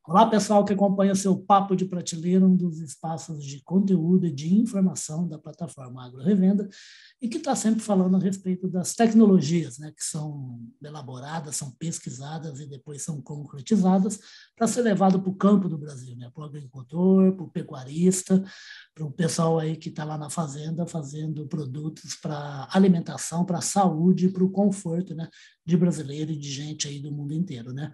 Olá, pessoal que acompanha seu Papo de Prateleira, um dos espaços de conteúdo e de informação da plataforma Agro Revenda, e que está sempre falando a respeito das tecnologias, né, que são elaboradas, são pesquisadas e depois são concretizadas para ser levado para o campo do Brasil, né, para o agricultor, para o pecuarista, para o pessoal aí que está lá na fazenda fazendo produtos para alimentação, para a saúde, para o conforto, né, de brasileiro e de gente aí do mundo inteiro, né?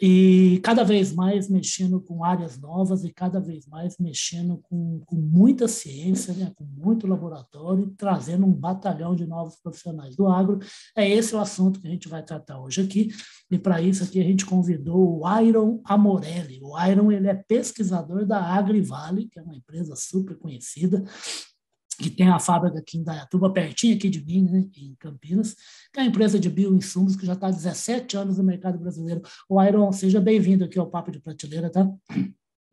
E cada vez mais mexendo com áreas novas e cada vez mais mexendo com muita ciência, né, com muito laboratório, e trazendo um batalhão de novos profissionais do agro. É esse o assunto que a gente vai tratar hoje aqui, e para isso aqui a gente convidou o Iron Amorelli. O Iron, ele é pesquisador da Agrivale, que é uma empresa super conhecida, que tem a fábrica aqui em Indaiatuba, pertinho aqui de mim, né, em Campinas, que é uma empresa de bioinsumos que já está há 17 anos no mercado brasileiro. O Iron, seja bem-vindo aqui ao Papo de Prateleira, tá?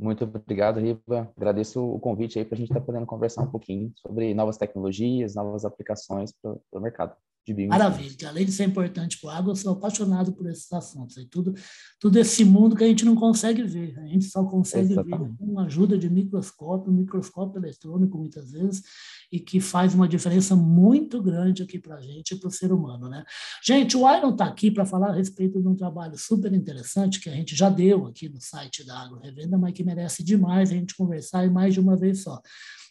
Muito obrigado, Riva. Agradeço o convite aí para a gente estar podendo conversar um pouquinho sobre novas tecnologias, novas aplicações para o mercado de bioinsumos. Maravilha. Além de ser importante para o agro, eu sou apaixonado por esses assuntos. E tudo esse mundo que a gente não consegue ver. A gente só consegue ver Exatamente. com a ajuda de microscópio, microscópio eletrônico, muitas vezes, e que faz uma diferença muito grande aqui para a gente e para o ser humano, né? Gente, o Iron está aqui para falar a respeito de um trabalho super interessante que a gente já deu aqui no site da Agro Revenda, mas que merece demais a gente conversar e mais de uma vez só,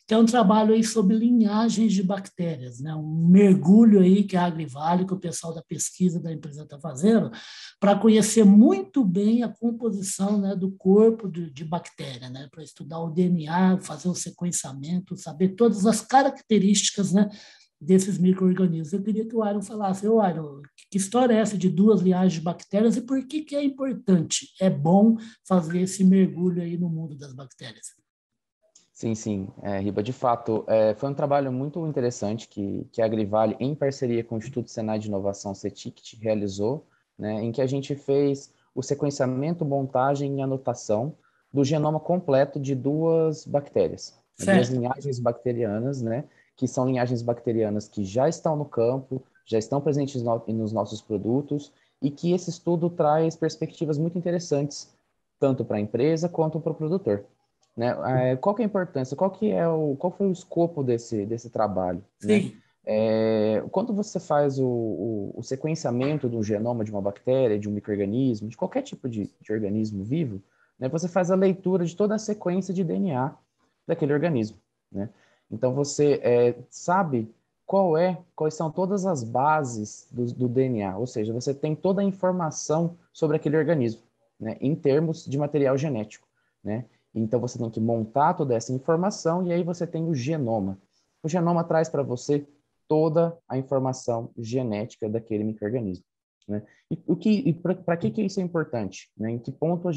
que é um trabalho aí sobre linhagens de bactérias, né? Um mergulho aí que a Agrivale, que o pessoal da pesquisa da empresa está fazendo, para conhecer muito bem a composição, né, do corpo de bactéria, né? Para estudar o DNA, fazer o sequenciamento, saber todas as características, né, desses micro-organismos. Eu queria que o Iron falasse, ô Iron, que história é essa de duas linhagens de bactérias e por que é importante, é bom fazer esse mergulho aí no mundo das bactérias? Sim, Riba, de fato, foi um trabalho muito interessante que a Agrivale, em parceria com o Instituto Senai de Inovação, CETICT, realizou, né, em que a gente fez o sequenciamento, montagem e anotação do genoma completo de duas bactérias, duas Certo. linhagens bacterianas, né, que são linhagens bacterianas que já estão no campo, já estão presentes nos nossos produtos, e que esse estudo traz perspectivas muito interessantes, tanto para a empresa quanto para o produtor. Né? Qual que é a importância? Qual foi o escopo desse trabalho, né? Sim. Quando você faz o sequenciamento do genoma de uma bactéria, de um micro-organismo, de qualquer tipo de organismo vivo, né, você faz a leitura de toda a sequência de DNA daquele organismo, né? Então você sabe quais são todas as bases do DNA, ou seja, você tem toda a informação sobre aquele organismo, né, em termos de material genético, né? Então, você tem que montar toda essa informação e aí você tem o genoma. O genoma traz para você toda a informação genética daquele micro-organismo, né? E para que isso é importante? Né? Em que ponto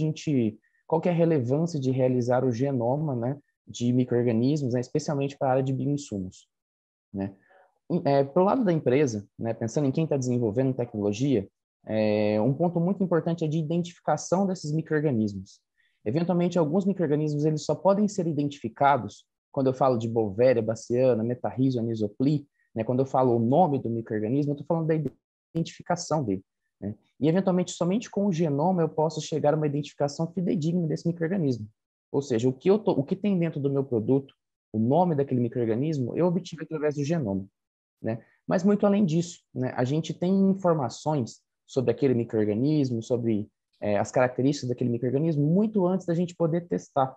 qual que é a relevância de realizar o genoma, né, de micro-organismos, né, especialmente para a área de bioinsumos, né? Para o lado da empresa, né, pensando em quem está desenvolvendo tecnologia, um ponto muito importante é de identificação desses micro-organismos. Eventualmente, alguns micro-organismos eles só podem ser identificados quando eu falo de Bovéria, baciana, Metarrhizo, Anisopli, né, quando eu falo o nome do micro-organismo, eu estou falando da identificação dele, né? E, eventualmente, somente com o genoma eu posso chegar a uma identificação fidedigna desse micro-organismo. Ou seja, o que tem dentro do meu produto, o nome daquele micro-organismo, eu obtive através do genoma, né? Mas muito além disso, né, a gente tem informações sobre aquele micro-organismo, sobre as características daquele micro-organismo muito antes da gente poder testar,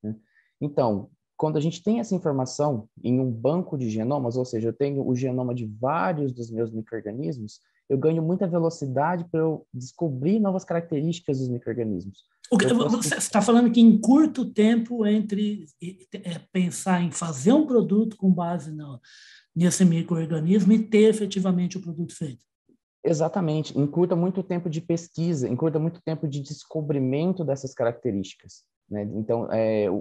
né? Então, quando a gente tem essa informação em um banco de genomas, ou seja, eu tenho o genoma de vários dos meus micro-organismos, eu ganho muita velocidade para eu descobrir novas características dos micro-organismos. Eu Você consigo. está falando que em curto tempo entre pensar em fazer um produto com base nesse microorganismo e ter efetivamente o produto feito. Exatamente, encurta muito tempo de pesquisa, encurta muito tempo de descobrimento dessas características, né? Então,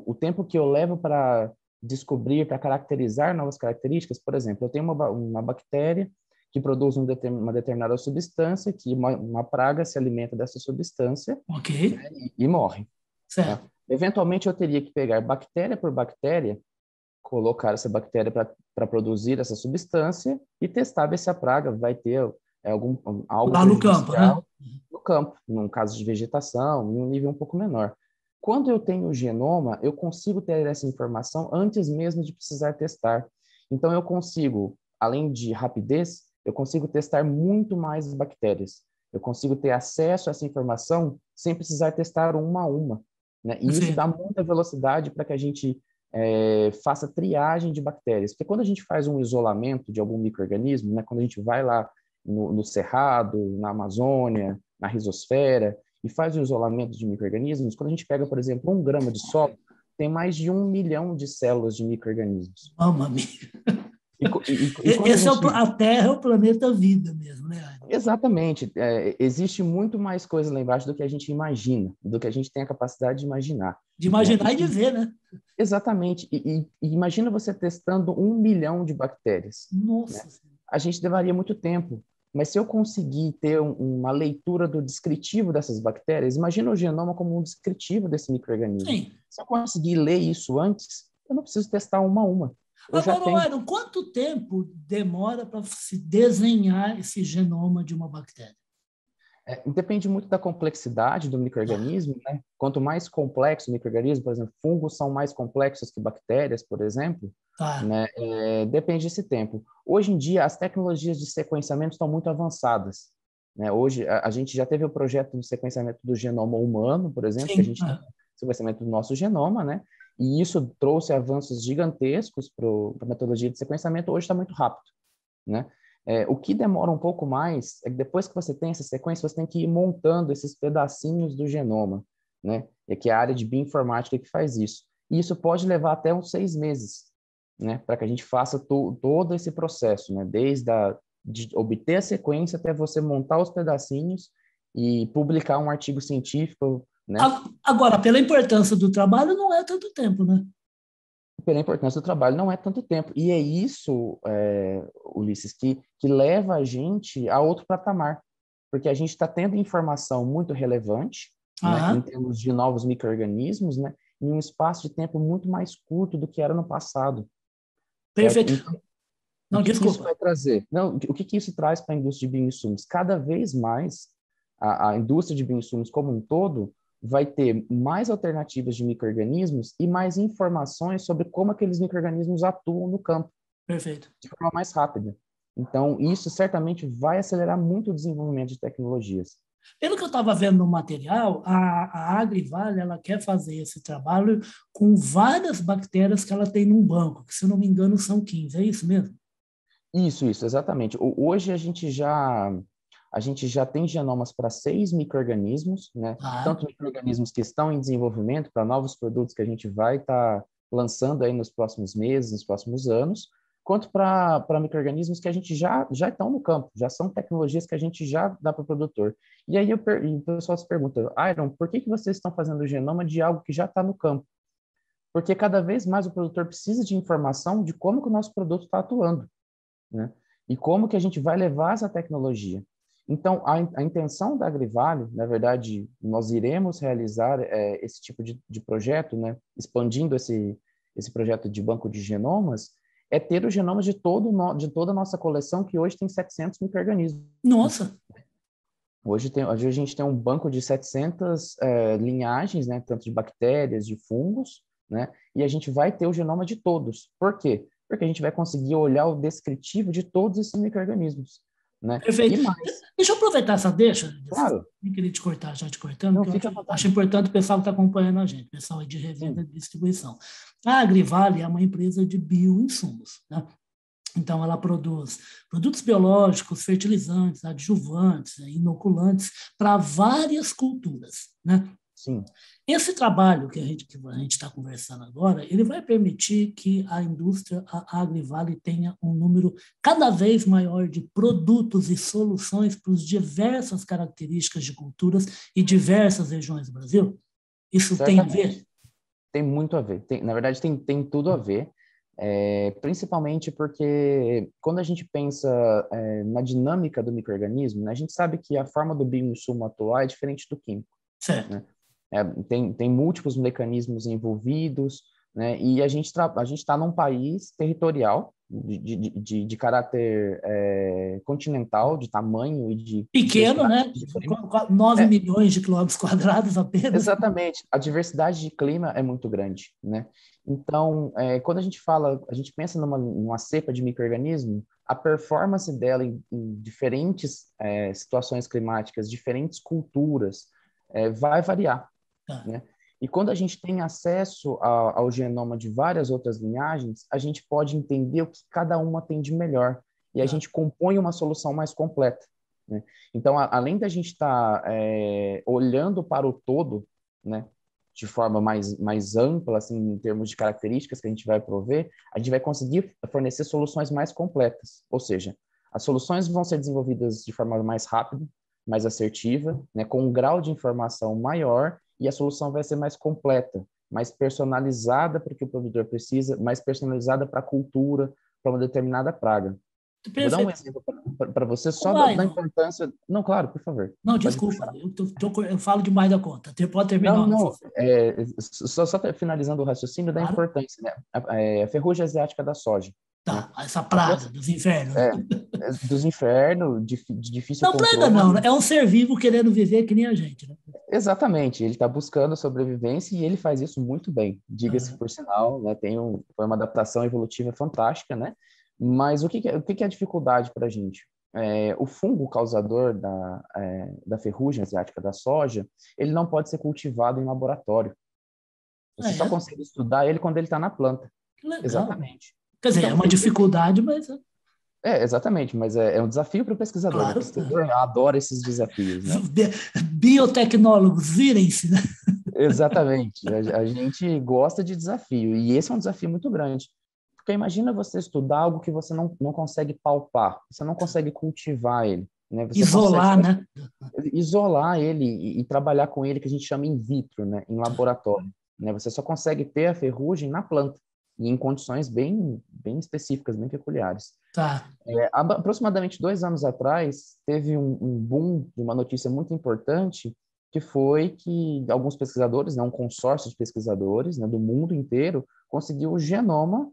o tempo que eu levo para descobrir, para caracterizar novas características, por exemplo, eu tenho uma bactéria que produz uma determinada substância, que uma praga se alimenta dessa substância, Ok, né, e morre, tá? certo. Eventualmente, eu teria que pegar bactéria por bactéria, colocar essa bactéria para produzir essa substância e testar ver se a praga algo Lá no campo, né? prejudicial no campo, num caso de vegetação, em um nível um pouco menor. Quando eu tenho o genoma, eu consigo ter essa informação antes mesmo de precisar testar. Então, eu consigo, além de rapidez, eu consigo testar muito mais bactérias. Eu consigo ter acesso a essa informação sem precisar testar uma a uma, né? E isso Perfeito. dá muita velocidade para que a gente faça triagem de bactérias. Porque quando a gente faz um isolamento de algum micro-organismo, né, quando a gente vai lá no Cerrado, na Amazônia, na Rizosfera, e faz o isolamento de micro-organismos, quando a gente pega, por exemplo, 1 grama de solo, tem mais de 1 milhão de células de micro-organismos. Mamma mia. E quando a Esse é gente... a Terra é o planeta vida mesmo, né? Exatamente. Existe muito mais coisa lá embaixo do que a gente imagina, do que a gente tem a capacidade de imaginar. De Né? imaginar e de ver, né? Exatamente. E imagina você testando 1 milhão de bactérias. Né? Nossa. A gente levaria muito tempo. Mas se eu conseguir ter uma leitura do descritivo dessas bactérias, imagina o genoma como um descritivo desse micro-organismo. Sim. Se eu conseguir ler isso antes, eu não preciso testar uma a uma. Eu já tenho. Agora, quanto tempo demora para se desenhar esse genoma de uma bactéria? Depende muito da complexidade do micro-organismo, né? Quanto mais complexo o micro-organismo, por exemplo, fungos são mais complexos que bactérias, por exemplo, Tá. né? Depende desse tempo. Hoje em dia, as tecnologias de sequenciamento estão muito avançadas, né? Hoje, a gente já teve o projeto de sequenciamento do genoma humano, por exemplo, que a Sim. gente tem sequenciamento do nosso genoma, né? E isso trouxe avanços gigantescos para a metodologia de sequenciamento. Hoje está muito rápido, né? O que demora um pouco mais é que depois que você tem essa sequência, você tem que ir montando esses pedacinhos do genoma, né? E que é a área de bioinformática que faz isso. E isso pode levar até uns 6 meses, né? Para que a gente faça todo esse processo, né? De obter a sequência até você montar os pedacinhos e publicar um artigo científico, né? Agora, pela importância do trabalho, não é tanto tempo, né? Pela importância do trabalho, não é tanto tempo. E é isso, Ulisses, que leva a gente a outro patamar. Porque a gente está tendo informação muito relevante, né, em Aham. termos de novos micro-organismos, né, em um espaço de tempo muito mais curto do que era no passado. Certo? Perfeito. Então, o Não, que isso desculpa. vai trazer? Não, o que isso traz para a indústria de bioinsumos? Cada vez mais, a indústria de bioinsumos como um todo vai ter mais alternativas de micro-organismos e mais informações sobre como aqueles micro-organismos atuam no campo, Perfeito. de forma mais rápida. Então, isso certamente vai acelerar muito o desenvolvimento de tecnologias. Pelo que eu estava vendo no material, a Agrivale ela quer fazer esse trabalho com várias bactérias que ela tem num banco, que se eu não me engano são 15, é isso mesmo? Isso, exatamente. Hoje a gente já tem genomas para 6 micro-organismos, né? Ah, Tanto micro-organismos que estão em desenvolvimento para novos produtos que a gente vai estar lançando aí nos próximos meses, nos próximos anos, quanto para micro-organismos que a gente já estão no campo, já são tecnologias que a gente já dá para o produtor. E aí e o pessoal se pergunta, Iron, por que vocês estão fazendo o genoma de algo que já está no campo? Porque cada vez mais o produtor precisa de informação de como que o nosso produto está atuando, né? E como que a gente vai levar essa tecnologia. Então, a intenção da Agrivale, na verdade, nós iremos realizar esse tipo de projeto, né? Expandindo esse projeto de banco de genomas, é ter os genomas de toda a nossa coleção, que hoje tem 700 micro-organismos. nossa, Hoje a gente tem um banco de 700 linhagens, né? Tanto de bactérias, de fungos, né? E a gente vai ter o genoma de todos. Por quê? Porque a gente vai conseguir olhar o descritivo de todos esses micro-organismos, né? E perfeito. mais, Deixa eu aproveitar essa deixa, claro, nem queria te cortar, já te cortando, não que eu fica acho, à vontade. acho importante o pessoal que está acompanhando a gente, o pessoal aí de revenda Sim, e distribuição. A Agrivale é uma empresa de bioinsumos, né? Então, ela produz produtos biológicos, fertilizantes, adjuvantes, inoculantes para várias culturas, né? sim, Esse trabalho que a gente está conversando agora, ele vai permitir que a indústria, a Agrivale, tenha um número cada vez maior de produtos e soluções para as diversas características de culturas e diversas regiões do Brasil? Isso tem a ver? certamente. Tem muito a ver. Na verdade, tem tudo a ver. Principalmente porque quando a gente pensa na dinâmica do micro-organismo, né, a gente sabe que a forma do bioinsumo atuar é diferente do químico, Certo. né? Tem múltiplos mecanismos envolvidos, né? E a gente está num país territorial, de caráter continental, de tamanho e de pequeno, né? de 9 milhões de quilômetros quadrados apenas. Exatamente. A diversidade de clima é muito grande, né? Então, quando a gente pensa numa cepa de micro-organismo, a performance dela em diferentes situações climáticas, diferentes culturas, vai variar, né? E quando a gente tem acesso ao genoma de várias outras linhagens, a gente pode entender o que cada uma tem de melhor. E a gente compõe uma solução mais completa, né? Então, além da gente estar olhando para o todo, né, de forma mais ampla, assim, em termos de características que a gente vai prover, a gente vai conseguir fornecer soluções mais completas. Ou seja, as soluções vão ser desenvolvidas de forma mais rápida, mais assertiva, né, com um grau de informação maior, e a solução vai ser mais completa, mais personalizada para o que o produtor precisa, mais personalizada para a cultura, para uma determinada praga. Perfeito. Vou dar um exemplo para você só da importância... Não, claro, por favor. Não, desculpa, eu falo demais da conta. Você pode terminar. Não, só finalizando o raciocínio da importância, né? A ferrugem asiática da soja. Tá, né? Essa praga dos infernos. Dos infernos, de difícil não, controle. Praga não, é um ser vivo querendo viver que nem a gente, né? Exatamente, ele está buscando sobrevivência e ele faz isso muito bem, diga-se por sinal, né? Foi uma adaptação evolutiva fantástica, né? Mas o que é a dificuldade para a gente? O fungo causador da ferrugem asiática da soja, ele não pode ser cultivado em laboratório. Você só consegue estudar ele quando ele está na planta. Legal. Exatamente. Quer dizer, então, é uma dificuldade, mas... exatamente, mas é um desafio para o pesquisador. Claro. O pesquisador adora esses desafios, né? Biotecnólogos, virem-se, né? Exatamente. A gente gosta de desafio, e esse é um desafio muito grande. Porque imagina você estudar algo que você não consegue palpar, você não consegue cultivar ele. Né? Você isolar, né? Isolar ele e trabalhar com ele, que a gente chama in vitro, né? Em laboratório. Né? Você só consegue ter a ferrugem na planta, e em condições bem específicas, bem peculiares. Tá. Aproximadamente 2 anos atrás, teve um boom de uma notícia muito importante, que foi que alguns pesquisadores, né, um consórcio de pesquisadores, né, do mundo inteiro, conseguiu o genoma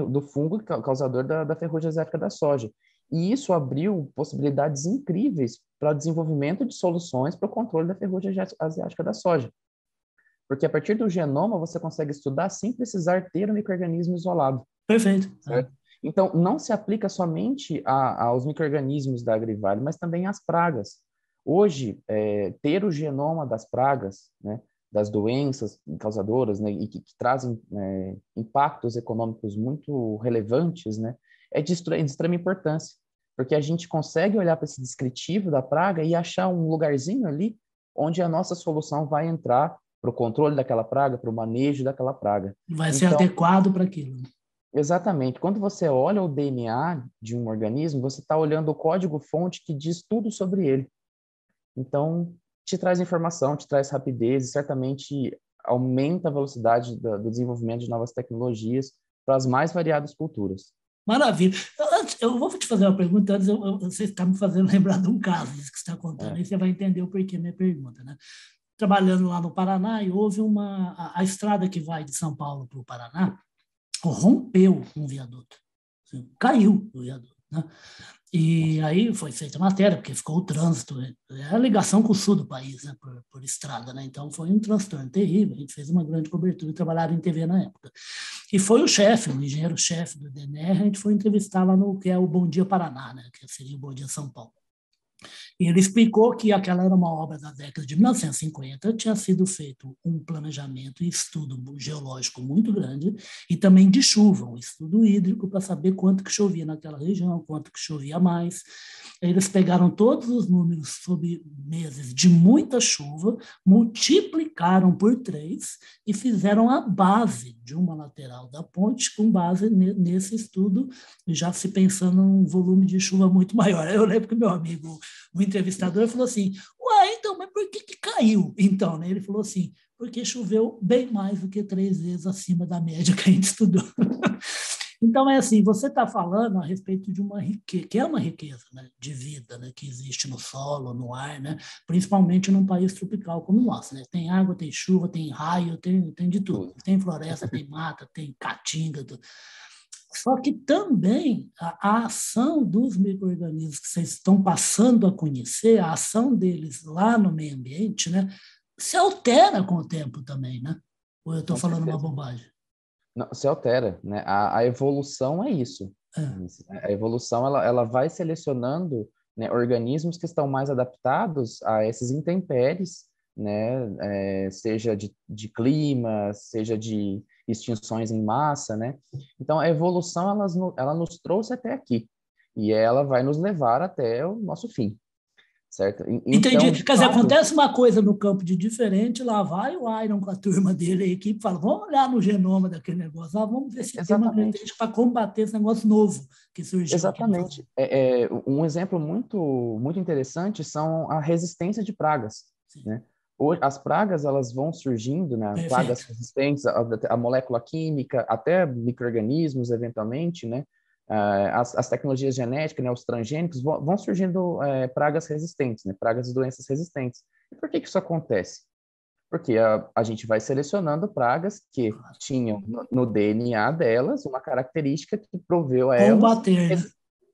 do fungo causador da ferrugem asiática da soja. E isso abriu possibilidades incríveis para o desenvolvimento de soluções para o controle da ferrugem asiática da soja. Porque a partir do genoma você consegue estudar sem precisar ter um micro-organismo isolado. Perfeito. Certo? Então, não se aplica somente aos micro-organismos da Agrivale, mas também às pragas. Hoje, ter o genoma das pragas, né, das doenças causadoras, né, e que trazem impactos econômicos muito relevantes, né, é de extrema importância, porque a gente consegue olhar para esse descritivo da praga e achar um lugarzinho ali onde a nossa solução vai entrar para o controle daquela praga, para o manejo daquela praga. Vai ser adequado para aquilo. Exatamente. Quando você olha o DNA de um organismo, você está olhando o código-fonte que diz tudo sobre ele. Então, te traz informação, te traz rapidez e certamente aumenta a velocidade do desenvolvimento de novas tecnologias para as mais variadas culturas. Maravilha. Eu vou te fazer uma pergunta, antes você está me fazendo lembrar de um caso que você está contando, aí você vai entender o porquê minha pergunta, né? Trabalhando lá no Paraná, e houve a estrada que vai de São Paulo para o Paraná, rompeu um viaduto, caiu o viaduto, né? E aí foi feita a matéria, porque ficou o trânsito, é a ligação com o sul do país, né, por estrada, né? Então foi um transtorno terrível, a gente fez uma grande cobertura, trabalhava em TV na época. E foi o chefe, o engenheiro-chefe do DNR, a gente foi entrevistar lá no que é o Bom Dia Paraná, né, que seria o Bom Dia São Paulo. E ele explicou que aquela era uma obra da década de 1950, tinha sido feito um planejamento e estudo geológico muito grande e também de chuva, um estudo hídrico para saber quanto que chovia naquela região, quanto que chovia mais. Eles pegaram todos os números sobre meses de muita chuva, multiplicaram por 3 e fizeram a base de uma lateral da ponte com base nesse estudo, já se pensando num volume de chuva muito maior. Eu lembro que meu amigo, o entrevistador, falou assim, então, mas por que caiu? Então, né, ele falou assim, porque choveu bem mais do que 3 vezes acima da média que a gente estudou. Então, é assim, você está falando a respeito de uma riqueza, que é uma riqueza, né, de vida, né, que existe no solo, no ar, né, principalmente num país tropical como o nosso. Né? Tem água, tem chuva, tem raio, tem de tudo. Tem floresta, tem mata, tem caatinga. Só que também a ação dos micro-organismos que vocês estão passando a conhecer, a ação deles lá no meio ambiente, né, se altera com o tempo também, né? Ou eu estou Com falando uma certeza. bobagem? Não, se altera, né? A evolução é isso. É, A evolução ela vai selecionando, né, organismos que estão mais adaptados a esses intempéries, né? Seja de clima, seja de extinções em massa, né? Então a evolução ela nos trouxe até aqui e ela vai nos levar até o nosso fim, certo? Então, entendi. de Quer dizer, fato, acontece uma coisa no campo de diferente, lá vai o Iron com a turma dele, a equipe fala, vamos olhar no genoma daquele negócio, vamos ver se tem uma exatamente. característica para combater esse negócio novo que surgiu aqui na fazenda. Exatamente. Um exemplo muito interessante são a resistência de pragas, Sim, né? As pragas elas vão surgindo, né? Pragas perfeito. resistentes à molécula química, até micro-organismos, eventualmente, né? As tecnologias genéticas, né? Os transgênicos, vão surgindo pragas resistentes, né? Pragas e doenças resistentes. E por que isso acontece? Porque a gente vai selecionando pragas que tinham no DNA delas uma característica que proveu a elas Combater, né?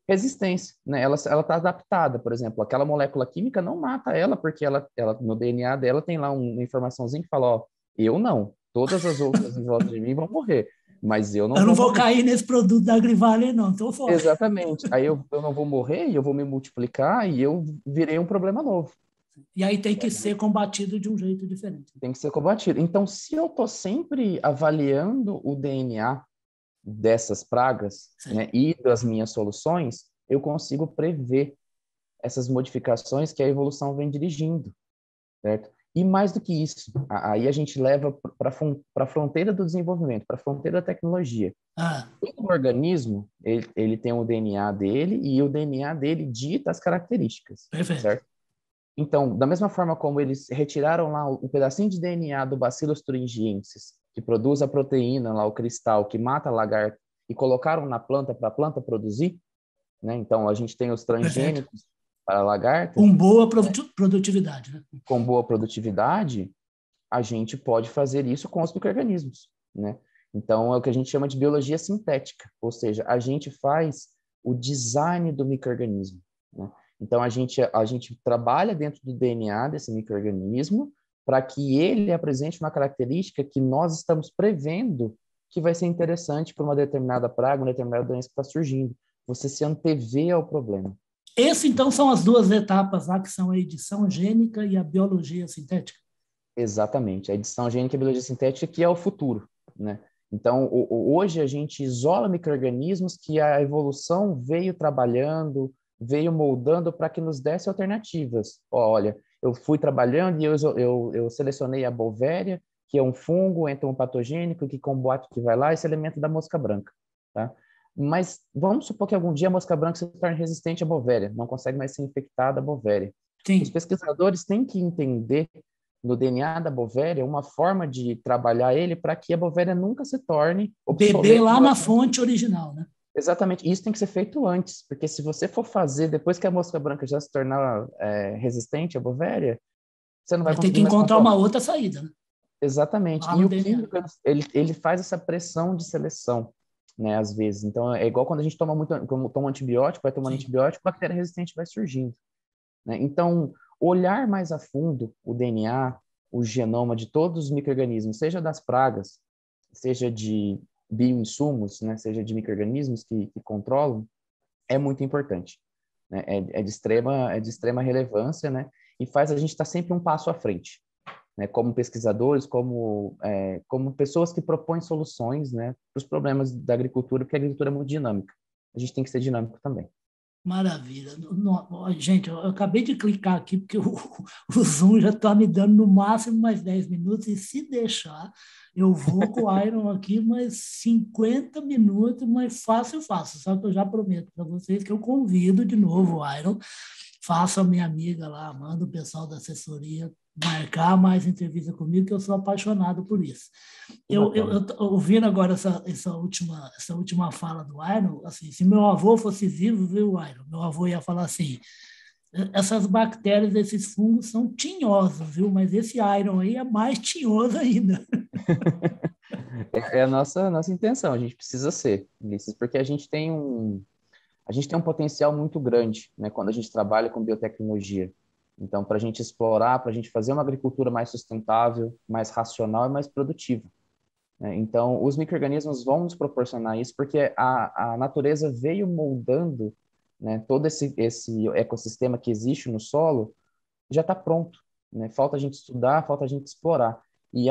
resistência, né? Ela está adaptada, por exemplo, aquela molécula química não mata ela porque ela no DNA dela tem lá uma informaçãozinha que fala, ó, eu não, todas as outras em volta de mim vão morrer, mas eu não Eu não vou vou morrer. cair nesse produto da Agrivale, não, estou fora. Exatamente. Aí eu não vou morrer e eu vou me multiplicar e eu virei um problema novo. E aí tem que ser combatido de um jeito diferente. Tem que ser combatido. Então, se eu estou sempre avaliando o DNA dessas pragas, Sim. né, e das minhas soluções, eu consigo prever essas modificações que a evolução vem dirigindo, certo? E mais do que isso, aí a gente leva para a fronteira do desenvolvimento, para a fronteira da tecnologia. Ah, Todo organismo, ele tem o DNA dele e o DNA dele dita as características, perfeito. certo? Então, da mesma forma como eles retiraram lá o pedacinho de DNA do Bacillus thuringiensis, que produz a proteína lá, o cristal, que mata a lagarta, e colocaram na planta para a planta produzir, né? Então, a gente tem os Perfeito. transgênicos para a lagarta, Com boa produtividade, né? com boa produtividade, a gente pode fazer isso com os micro-organismos, né? Então, é o que a gente chama de biologia sintética, ou seja, a gente faz o design do micro-organismo, né? Então, a gente trabalha dentro do DNA desse micro-organismo para que ele apresente uma característica que nós estamos prevendo que vai ser interessante para uma determinada praga, uma determinada doença que está surgindo. Você se antevê ao problema. Esse, então, são as duas etapas lá, que são a edição gênica e a biologia sintética. Exatamente. A edição gênica e a biologia sintética que é o futuro, né? Então, hoje a gente isola micro-organismos que a evolução veio trabalhando, veio moldando para que nos desse alternativas. Olha, eu fui trabalhando e eu selecionei a Bovéria, que é um fungo entomopatogênico que combate, que vai lá, esse elemento da mosca branca, tá? Mas vamos supor que algum dia a mosca branca se torne resistente à Bovéria, não consegue mais ser infectada a Bovéria. Os Sim. pesquisadores têm que entender no DNA da Bovéria uma forma de trabalhar ele para que a Bovéria nunca se torne Beber obsoleta. lá na fonte original, né? Exatamente, isso tem que ser feito antes, porque se você for fazer depois que a mosca branca já se tornar resistente à Bovéria, você não vai Vai ter conseguir que mais encontrar uma controlar. outra saída, né? Exatamente. Lá E no o DNA. químico, ele faz essa pressão de seleção, né, às vezes. Então, é igual quando a gente toma antibiótico, vai tomando Sim. antibiótico, bactéria resistente vai surgindo, né? Então, olhar mais a fundo o DNA, o genoma de todos os micro-organismos, seja das pragas, seja de bioinsumos, né, seja de micro-organismos que controlam, é muito importante, né? É de extrema relevância, né? E faz a gente estar sempre um passo à frente, né? Como pesquisadores, como pessoas que propõem soluções, né, para os problemas da agricultura, porque a agricultura é muito dinâmica. A gente tem que ser dinâmico também. Maravilha. Gente, eu acabei de clicar aqui porque o Zoom já está me dando no máximo mais 10 minutos, e se deixar, eu vou com o Iron aqui mais 50 minutos, mas fácil, fácil. Só que eu já prometo para vocês que eu convido de novo o Iron. Faça a minha amiga lá, manda o pessoal da assessoria marcar mais entrevista comigo, que eu sou apaixonado por isso. Que Eu bacana. tô ouvindo agora essa última fala do Iron, assim, se meu avô fosse vivo, viu, Iron? Meu avô ia falar assim: essas bactérias, esses fungos são tinhosos, viu? Mas esse Iron aí é mais tinhoso ainda. É a nossa intenção, a gente precisa ser, Ulisses, porque a gente tem um potencial muito grande, né, quando a gente trabalha com biotecnologia. Então, para a gente explorar, para a gente fazer uma agricultura mais sustentável, mais racional e mais produtiva, né? Então, os micro-organismos vão nos proporcionar isso, porque a natureza veio moldando, né, todo esse ecossistema que existe no solo, já está pronto, né? Falta a gente estudar, falta a gente explorar. E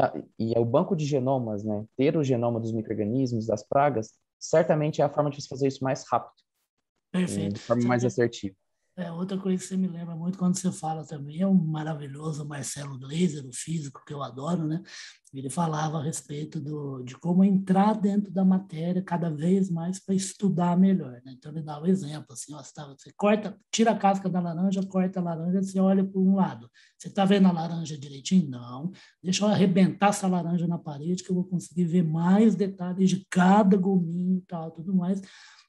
o banco de genomas, né, ter o genoma dos micro-organismos, das pragas, certamente é a forma de você fazer isso mais rápido, Perfeito. de forma mais assertiva. Outra coisa que você me lembra muito quando você fala também é o maravilhoso Marcelo Gleiser, o físico que eu adoro, né? Ele falava a respeito de como entrar dentro da matéria cada vez mais para estudar melhor, né? Então ele dá o exemplo assim, ó, você corta, tira a casca da laranja, corta a laranja, você olha para um lado. Você está vendo a laranja direitinho? Não. Deixa eu arrebentar essa laranja na parede que eu vou conseguir ver mais detalhes de cada gominho e tal, tudo mais,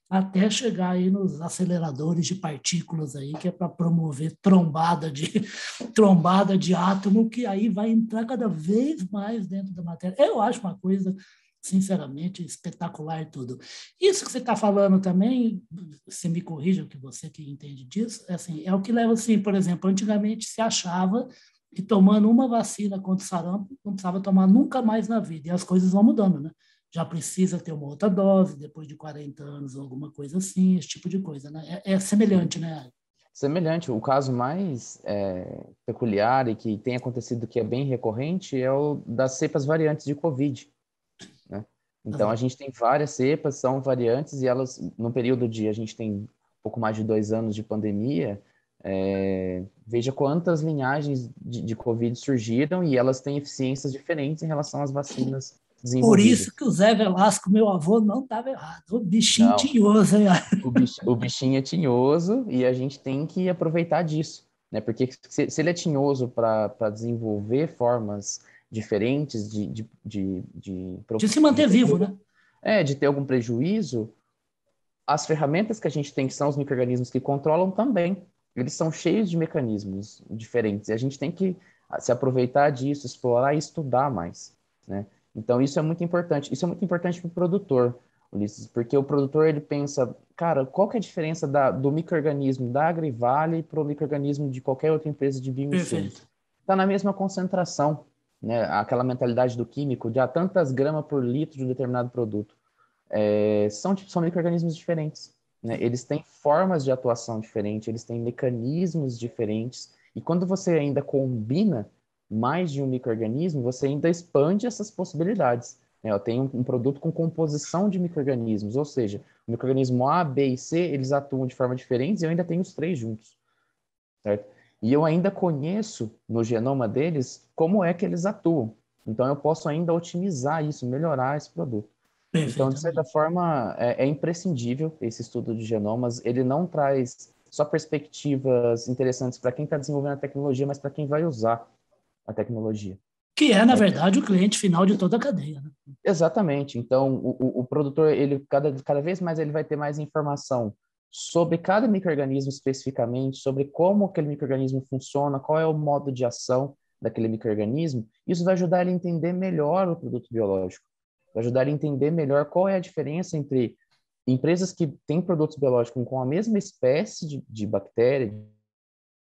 até chegar aí nos aceleradores de partículas aí, que é para promover trombada de átomo, que aí vai entrar cada vez mais dentro da matéria. Eu acho uma coisa, sinceramente, espetacular tudo. Isso que você está falando também, você me corrija, que você que entende disso, assim, é o que leva, assim, por exemplo, antigamente se achava que tomando uma vacina contra o sarampo não precisava tomar nunca mais na vida, e as coisas vão mudando, né? Já precisa ter uma outra dose, depois de 40 anos, alguma coisa assim, esse tipo de coisa, né? É semelhante, né? Semelhante, o caso mais peculiar e que tem acontecido que é bem recorrente é o das cepas variantes de Covid, né? Então, a gente tem várias cepas, são variantes, e elas, no período de, a gente tem um pouco mais de 2 anos de pandemia, veja quantas linhagens de Covid surgiram e elas têm eficiências diferentes em relação às vacinas Por isso desenvolvidas. que o Zé Velasco, meu avô, não estava errado. O bichinho Não, tinhoso, hein? o bichinho é tinhoso e a gente tem que aproveitar disso, né? Porque se ele é tinhoso para desenvolver formas diferentes De se manter vivo, né? de ter algum prejuízo, as ferramentas que a gente tem, que são os micro-organismos que controlam também, eles são cheios de mecanismos diferentes e a gente tem que se aproveitar disso, explorar e estudar mais, né? Então, isso é muito importante. Isso é muito importante para o produtor, Ulisses, porque o produtor, ele pensa, cara, qual que é a diferença do micro-organismo da Agrivale para o micro-organismo de qualquer outra empresa de bioinsumos? Perfeito. Está na mesma concentração, né? Aquela mentalidade do químico de tantas gramas por litro de um determinado produto. São micro-organismos diferentes, né? Eles têm formas de atuação diferentes, eles têm mecanismos diferentes, e quando você ainda combina mais de um micro-organismo, você ainda expande essas possibilidades, né? Eu tenho um produto com composição de micro-organismos, ou seja, o micro-organismo A, B e C, eles atuam de forma diferente e eu ainda tenho os três juntos, certo? E eu ainda conheço no genoma deles como é que eles atuam. Então eu posso ainda otimizar isso, melhorar esse produto. Então, de certa Perfeitamente. forma, é imprescindível esse estudo de genomas. Ele não traz só perspectivas interessantes para quem está desenvolvendo a tecnologia, mas para quem vai usar a tecnologia. Que é, na verdade, o cliente final de toda a cadeia, né? Exatamente. Então, o produtor, ele cada vez mais ele vai ter mais informação sobre cada micro-organismo especificamente, sobre como aquele micro-organismo funciona, qual é o modo de ação daquele micro-organismo. Isso vai ajudar ele a entender melhor o produto biológico, vai ajudar ele a entender melhor qual é a diferença entre empresas que têm produtos biológicos com a mesma espécie de bactéria,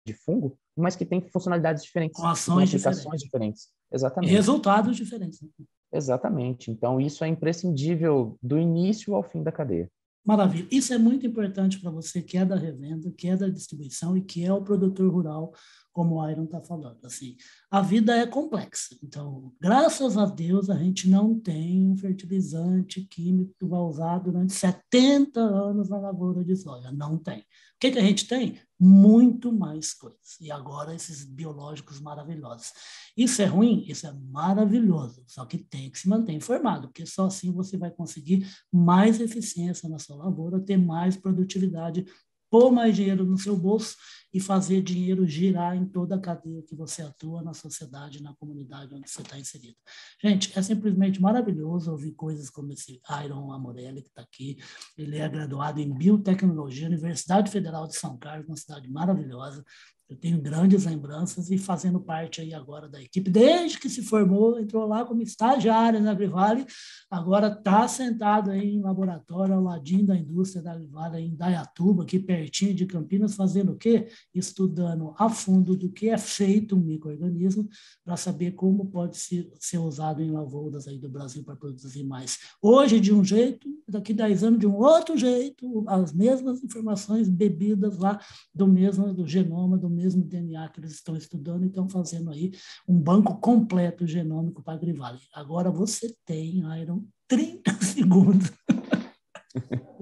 de fungo, mas que têm funcionalidades Com diferentes e com ações aplicações diferentes. diferentes. E Exatamente. resultados diferentes, né? Exatamente. Então, isso é imprescindível do início ao fim da cadeia. Maravilha. Isso é muito importante para você que é da revenda, que é da distribuição e que é o produtor rural, como o Iron está falando. Assim, a vida é complexa. Então, graças a Deus, a gente não tem um fertilizante químico que vai usar durante 70 anos na lavoura de soja. Não tem. O que a gente tem? Muito mais coisas. E agora esses biológicos maravilhosos. Isso é ruim? Isso é maravilhoso. Só que tem que se manter informado, porque só assim você vai conseguir mais eficiência na sua lavoura, ter mais produtividade, pôr mais dinheiro no seu bolso e fazer dinheiro girar em toda a cadeia que você atua na sociedade, na comunidade onde você está inserido. Gente, é simplesmente maravilhoso ouvir coisas como esse Iron Amorelli, que está aqui. Ele é graduado em Biotecnologia, Universidade Federal de São Carlos, uma cidade maravilhosa. Eu tenho grandes lembranças e fazendo parte aí agora da equipe, desde que se formou, entrou lá como estagiário na Agrivale, agora está sentado aí em laboratório ao ladinho da indústria da Agrivale, em Indaiatuba, aqui pertinho de Campinas, fazendo o quê? Estudando a fundo do que é feito um micro-organismo para saber como pode ser usado em lavouras aí do Brasil para produzir mais. Hoje de um jeito, daqui 10 anos de um outro jeito, as mesmas informações bebidas lá do genoma, do mesmo DNA que eles estão estudando e estão fazendo aí um banco completo genômico para a Agrivale. Agora você tem, Iron, 30 segundos.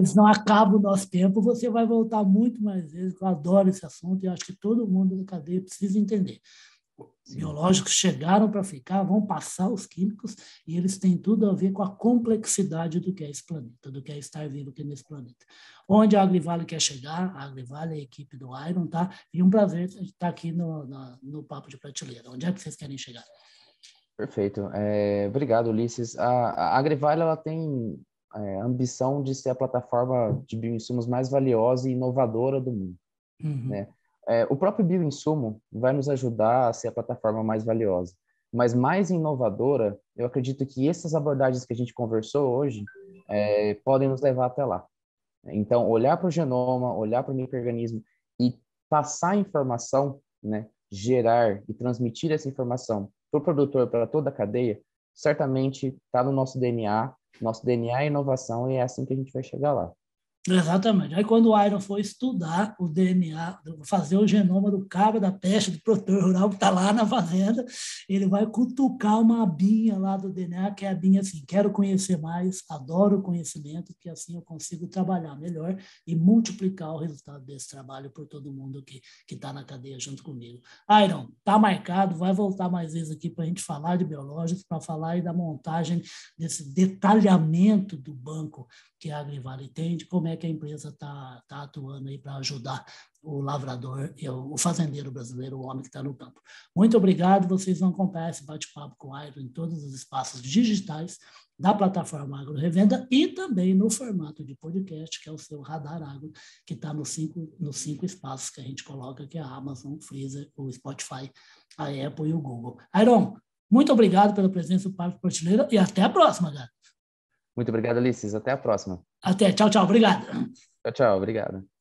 Senão acaba o nosso tempo, você vai voltar muito mais vezes, eu adoro esse assunto e acho que todo mundo da cadeia precisa entender. Os biológicos chegaram para ficar, vão passar os químicos e eles têm tudo a ver com a complexidade do que é esse planeta, do que é estar vivo aqui nesse planeta. Onde a Agrivale quer chegar, a Agrivale é a equipe do Iron, tá? E um prazer estar aqui no Papo de Prateleira. Onde é que vocês querem chegar? Perfeito. Obrigado, Ulisses. A Agrivale ela tem a ambição de ser a plataforma de bioinsumos mais valiosa e inovadora do mundo, né? O próprio bioinsumo vai nos ajudar a ser a plataforma mais valiosa, mas mais inovadora, eu acredito que essas abordagens que a gente conversou hoje podem nos levar até lá. Então, olhar para o genoma, olhar para o micro-organismo e passar informação, né, gerar e transmitir essa informação para o produtor, para toda a cadeia, certamente está no nosso DNA. Nosso DNA é inovação e é assim que a gente vai chegar lá. Exatamente. Aí, quando o Iron for estudar o DNA, fazer o genoma do cabra da peste, do produtor rural que está lá na fazenda, ele vai cutucar uma abinha lá do DNA, que é a abinha assim, quero conhecer mais, adoro o conhecimento, que assim eu consigo trabalhar melhor e multiplicar o resultado desse trabalho por todo mundo que está na cadeia junto comigo. Iron, está marcado, vai voltar mais vezes aqui para a gente falar de biológicos, para falar aí da montagem desse detalhamento do banco que a Agrivale tem, de como é que a empresa está atuando aí para ajudar o lavrador, o fazendeiro brasileiro, o homem que está no campo. Muito obrigado, vocês vão acompanhar esse bate-papo com o Iron em todos os espaços digitais da plataforma Agro Revenda e também no formato de podcast, que é o seu Radar Agro, que está nos cinco espaços que a gente coloca, que é a Amazon, o Freezer, o Spotify, a Apple e o Google. Iron, muito obrigado pela presença do Papo Prateleira e até a próxima, galera. Muito obrigado, Ulisses. Até a próxima. Até. Tchau, tchau. Obrigado. Tchau, tchau. Obrigado.